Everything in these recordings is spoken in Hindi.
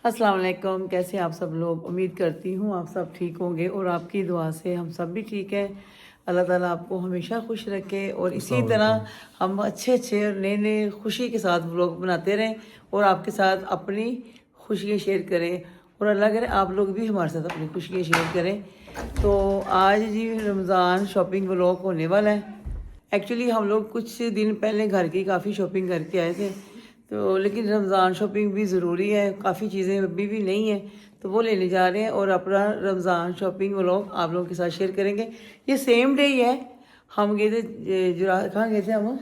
अस्सलाम वालेकुम। कैसे आप सब लोग? उम्मीद करती हूँ आप सब ठीक होंगे और आपकी दुआ से हम सब भी ठीक है। अल्लाह ताला आपको हमेशा खुश रखे और इसी अस्सलाम तरह वालेकुम। हम अच्छे अच्छे और नए नए खुशी के साथ व्लॉग बनाते रहें और आपके साथ अपनी खुशियाँ शेयर करें और अल्लाह करे आप लोग भी हमारे साथ अपनी खुशियाँ शेयर करें। तो आज जी रमज़ान शॉपिंग व्लॉग होने वाला है। एक्चुअली हम लोग कुछ दिन पहले घर की काफ़ी शॉपिंग करके आए थे, तो लेकिन रमज़ान शॉपिंग भी ज़रूरी है, काफ़ी चीज़ें अभी भी नहीं है तो वो लेने जा रहे हैं और अपना रमज़ान शॉपिंग व्लॉग आप लोगों के साथ शेयर करेंगे। ये सेम डे ही है। हम गए थे कहाँ गए थे हम?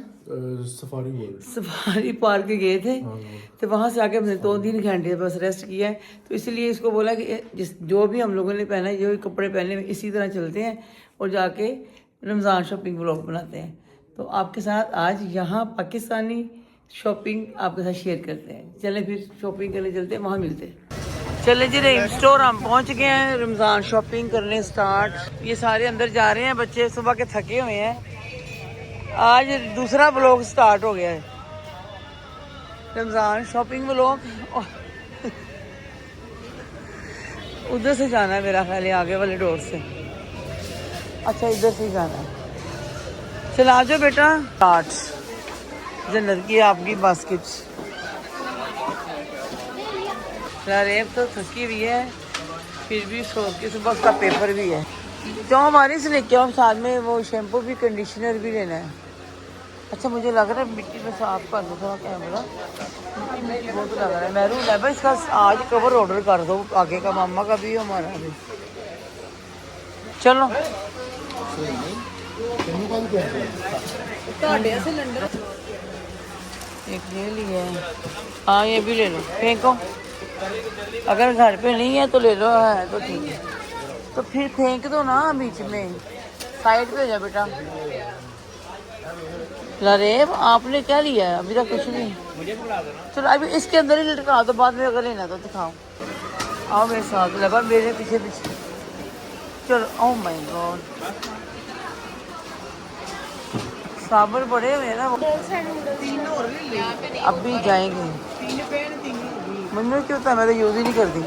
Safari world. सफारी पार्क गए थे। हाँ। तो वहाँ से आके हमने 2-3 घंटे बस रेस्ट किया है, तो इसलिए इसको बोला कि जिस जो भी हम लोगों ने पहना है, जो भी कपड़े पहने हैं, इसी तरह चलते हैं और जाके रमज़ान शॉपिंग व्लॉग बनाते हैं। तो आपके साथ आज यहाँ पाकिस्तानी शॉपिंग आपके साथ शेयर करते हैं। चलें फिर शॉपिंग करने चलते हैं, वहाँ मिलते हैं। चले जी रहीम स्टोर हम पहुँच गए हैं, रमज़ान शॉपिंग करने स्टार्ट। ये सारे अंदर जा रहे हैं, बच्चे सुबह के थके हुए हैं। आज दूसरा व्लॉग स्टार्ट हो गया है, रमज़ान शॉपिंग व्लॉग। उधर से जाना है मेरा ख्याल है, आगे वाले डोर से। अच्छा इधर से ही जाना है। चला जाओ बेटा। स्टार्ट जन्नत की आपकी बास्केट। रेब तो थकी हुई है, फिर भी सोच के सुबह उसका पेपर भी है। तो हमारे से लेके आओ, साथ में वो शैम्पू भी कंडीशनर भी लेना है। अच्छा मुझे लग रहा है मिट्टी में साफ कर दो थोड़ा कैमरा, मिट्टी मिट्टी बहुत लग रहा है। मैरून है भाई, इसका आज कवर ऑर्डर कर दो, आगे का मामा का भी हमारा भी। चलो एक ये लिए, हाँ ये भी ले लो, फेंको। अगर घर पे नहीं है तो ले लो, है तो ठीक है। तो फिर फेंक दो ना बीच में, साइड पे हो जा बेटा। लरेब आपने क्या लिया है? अभी तक कुछ नहीं। चलो अभी इसके अंदर ही लटका दो, बाद में अगर लेना तो दिखाओ। आओ मेरे साथ, लगा मेरे पीछे पीछे। चलो ओह माय गॉड, साबुन बड़े हुए ना। अभी जाएंगे। मुझे क्यों होता है, मैं तो यूज़ ही नहीं करती,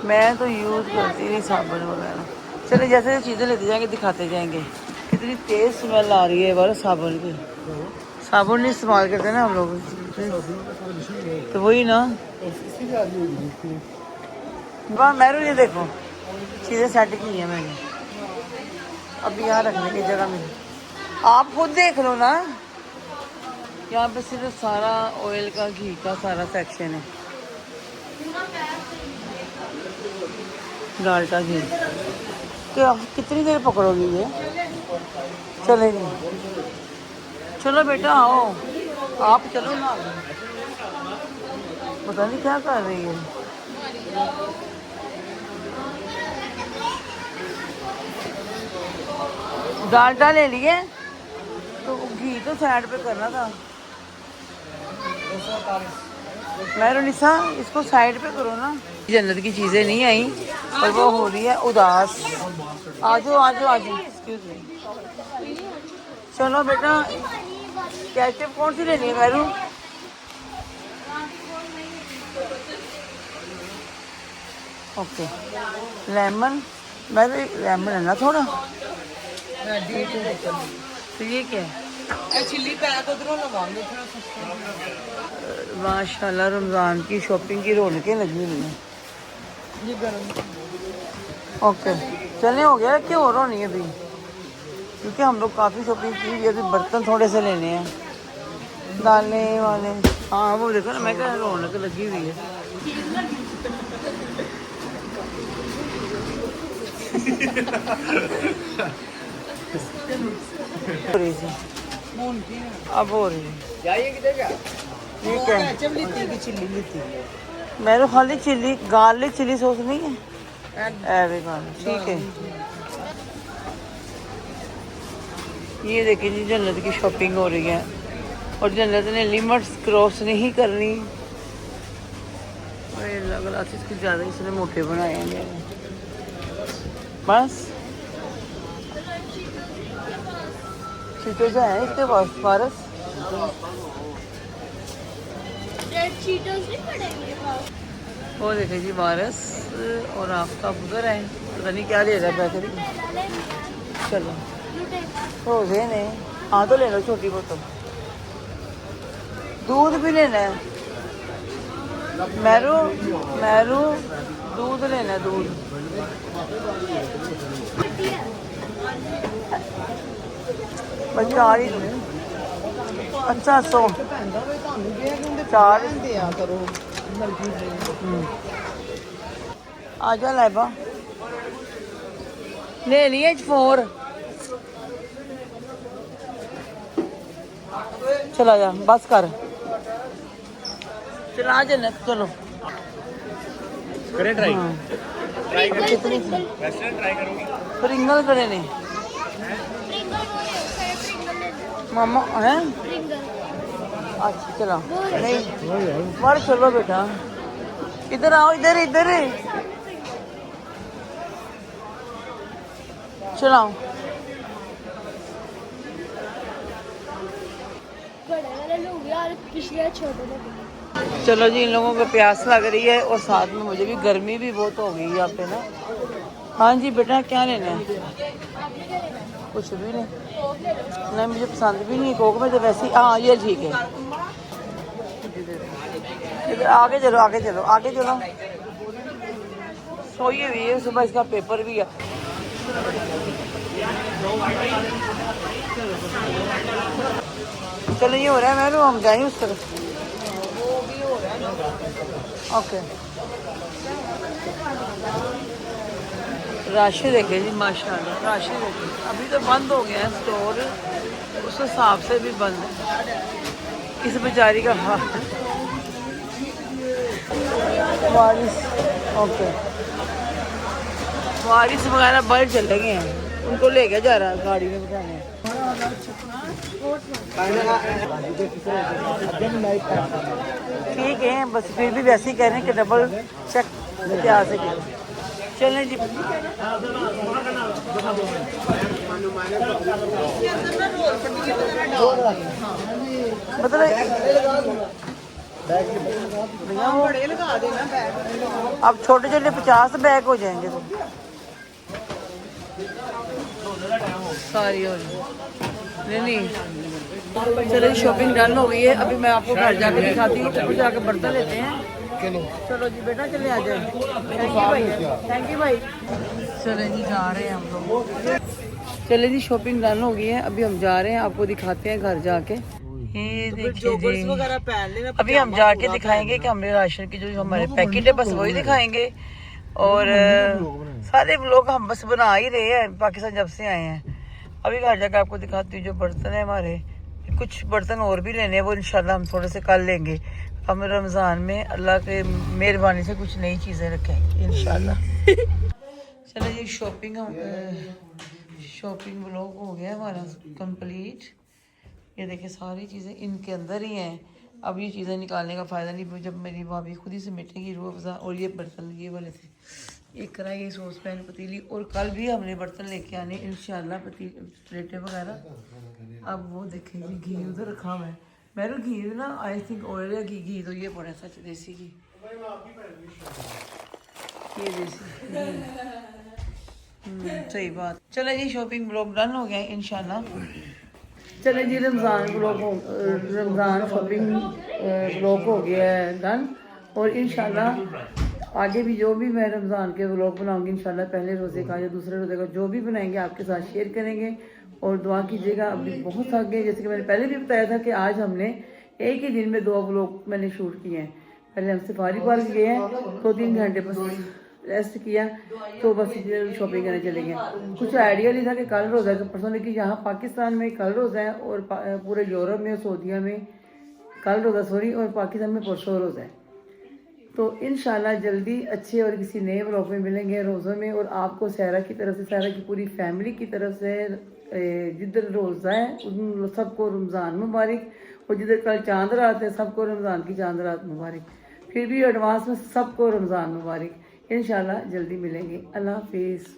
मैं तो यूज़ करती नहीं साबुन वगैरह। चले जैसे जैसे चीज़ें लेते जाएंगे दिखाते जाएंगे। कितनी तेज़ स्मेल आ रही है बार साबुन की। साबुन नहीं इस्तेमाल करते ना हम लोग, तो वही ना। वाह मैरू ये देखो, चीज़ें सेट की हैं मैंने, अभी यहाँ रखने की जगह मिली। आप खुद देख लो ना, यहाँ पे सिर्फ सारा ऑयल का, घी का सारा सेक्शन है। डाल्डा घी क्या कितनी देर पकड़ोगी ये? चलेगी। चलो बेटा आओ, आप चलो ना। पता नहीं क्या कर रही है। डाल्डा ले लिए तो घी तो साइड पे करना था। मैरोनिसा इसको साइड पे करो ना। जन्नत की चीजें नहीं आई और वो हो रही है उदास। आजो आजो आजो, एक्सक्यूज मी। चलो बेटा, केचप कौन सी लेनी है मैरू? ओके लेमन, मैं भी लेमन है ना थोड़ा। तो ये क्या है? माशाल्लाह रमज़ान की शॉपिंग की रौनकें लगी हुई हैं। ओके चलने हो गया, क्यों और होनी है अभी, क्योंकि हम लोग काफ़ी शॉपिंग की हुई है। अभी बर्तन थोड़े से लेने हैं, डालने वाले। हाँ वो देखो ना, मैं क्या रौनक लगी हुई है। अब हो रही है, ठीक है। मेरे खाली चिल्ली गार्लिक चिल्ली सॉस नहीं है, ठीक है। ये देखिए जी जन्नत की शॉपिंग हो रही है और जन्नत ने लिमिट्स क्रॉस नहीं करनी। ग्लासेस कुछ ज़्यादा इसने मोटे बनाए हैं बस। चीटो से है इसके पास पारस। चीटोस नहीं पड़ेंगे बाहर? वो देखे जी वारस और आपका उधर है, पता नहीं क्या ले रहा है पैसे। चलो रोजे ने, हाँ तो ले लो छोटी बोतल। दूध भी लेना है मैरू, मैरू दूध लेना है, दूध। बच्चा आ रही अच्छा 100 4 आ जा लाइबा ले लिए 4। चला जा बस कर, चला जन्नत चलो करें ट्राई। कितनी वेस्टर्न ट्राई करोगी? प्रिंगल करे ने मामा है। अच्छा चलो नहीं मर चलो बेटा, इधर आओ, इधर इधर चलाओ। बड़े वाले लोग यार पिछले छोटे लगे। चलो जी, इन लोगों को प्यास लग रही है और साथ में मुझे भी, गर्मी भी बहुत हो गई यहाँ पे ना। हाँ जी बेटा क्या लेना है? कुछ भी नहीं, नहीं मुझे पसंद भी नहीं कोक में तो वैसे ही। हाँ ये ठीक है, इधर आगे चलो आगे चलो आगे चलो। सोई हुई है, सुबह इसका पेपर भी है। चलो ये हो रहा है, मैं तो हम जाएंगे उस तरफ। ओके राशि देखे जी माशाल्लाह, राशि देखे। अभी तो बंद हो गया है स्टोर, उस हिसाब से भी बंद है। इस बेचारी का हाल वारिस, ओके वारिस वगैरह बाहर चले गए हैं, उनको लेके जा रहा है गाड़ी में बिठाने। ठीक है बस फिर भी वैसे ही कह रहे हैं कि डबल चेक क्या से चलें जी। मतलब अब छोटे छोटे 50 बैग हो जाएंगे तो सारी हो नहीं। चलो शॉपिंग डन हो गई है, अभी मैं आपको घर जाके दिखाती हूँ, ऊपर जाके बर्तन लेते हैं। चलो जी बेटा चले आ जाए। थैंक यू भाई, थैंक यू भाई। चले जी जा रहे हैं हम लोग। चले जी शॉपिंग डन हो गई है, अभी हम जा रहे हैं, आपको दिखाते हैं घर जाके। ये देखिए जी, अभी हम जाके दिखाएंगे कि हमने राशन की जो हमारे पैकेट है बस वही दिखाएंगे। और सारे लोग हम बस बना ही रहे हैं पाकिस्तान जब से आए हैं। अभी घर जाकर आपको दिखाती हूँ जो बर्तन है हमारे, कुछ बर्तन और भी लेने हैं, वो इंशाल्लाह हम थोड़े से कल लेंगे। हम रमज़ान में अल्लाह के मेहरबानी से कुछ नई चीज़ें रखेंगे इंशाल्लाह। चलो जी शॉपिंग व्लॉग हो गया हमारा कंप्लीट। ये देखिए सारी चीज़ें इनके अंदर ही हैं। अब ये चीज़ें निकालने का फ़ायदा नहीं, जब मेरी भाभी खुद ही समेटेगी रूह अफ़ज़ा। और ये बर्तन ये वाले थे, एक कढ़ाई, ये सॉस पैन, पतीली, और कल भी हमने बर्तन लेके आने इंशाल्लाह, प्लेटें वगैरह। अब वो देखेंगे घी उधर रखा हुआ है, मेरे घी ना आई थिंक ऑयल या घी तो ये पड़ा सच देसी घी, ये देसी सही बात। चलो जी शॉपिंग ब्लॉग डन हो गया इंशाल्लाह। चले जी रमज़ान शॉपिंग ब्लॉग हो गया है डन। और इंशाल्लाह आगे भी जो भी मैं रमज़ान के व्लॉग बनाऊंगी इंशाल्लाह, पहले रोज़े का या दूसरे रोज़े का जो भी बनाएंगे आपके साथ शेयर करेंगे। और दुआ कीजिएगा, अभी बहुत थक गए, जैसे कि मैंने पहले भी बताया था कि आज हमने एक ही दिन में 2 व्लॉग मैंने शूट किए हैं। पहले हम सफारी पार्क गए हैं, 2-3 घंटे बस रेस्ट किया, तो बस शॉपिंग करने चले गए। कुछ आइडिया नहीं था कि कल रोज़ा है, तो परसों लेकिन यहाँ पाकिस्तान में कल रोज़ा है, और पूरे यूरोप में सऊदीया में कल रोज़ा सॉरी, और पाकिस्तान में परसों रोज़ा है। तो इंशाल्लाह जल्दी अच्छे और किसी नए व्लॉग में मिलेंगे रोज़ों में। और आपको सहरा की तरफ से, सहरा की पूरी फैमिली की तरफ से जिधर रोज़ा है उन सबको रमज़ान मुबारक, और जिधर कल चांद रात है सबको रमज़ान की चांद रात मुबारक। फिर भी एडवांस में सबको रमज़ान मुबारक। इंशाल्लाह जल्दी मिलेंगे। अल्लाह हाफिज़।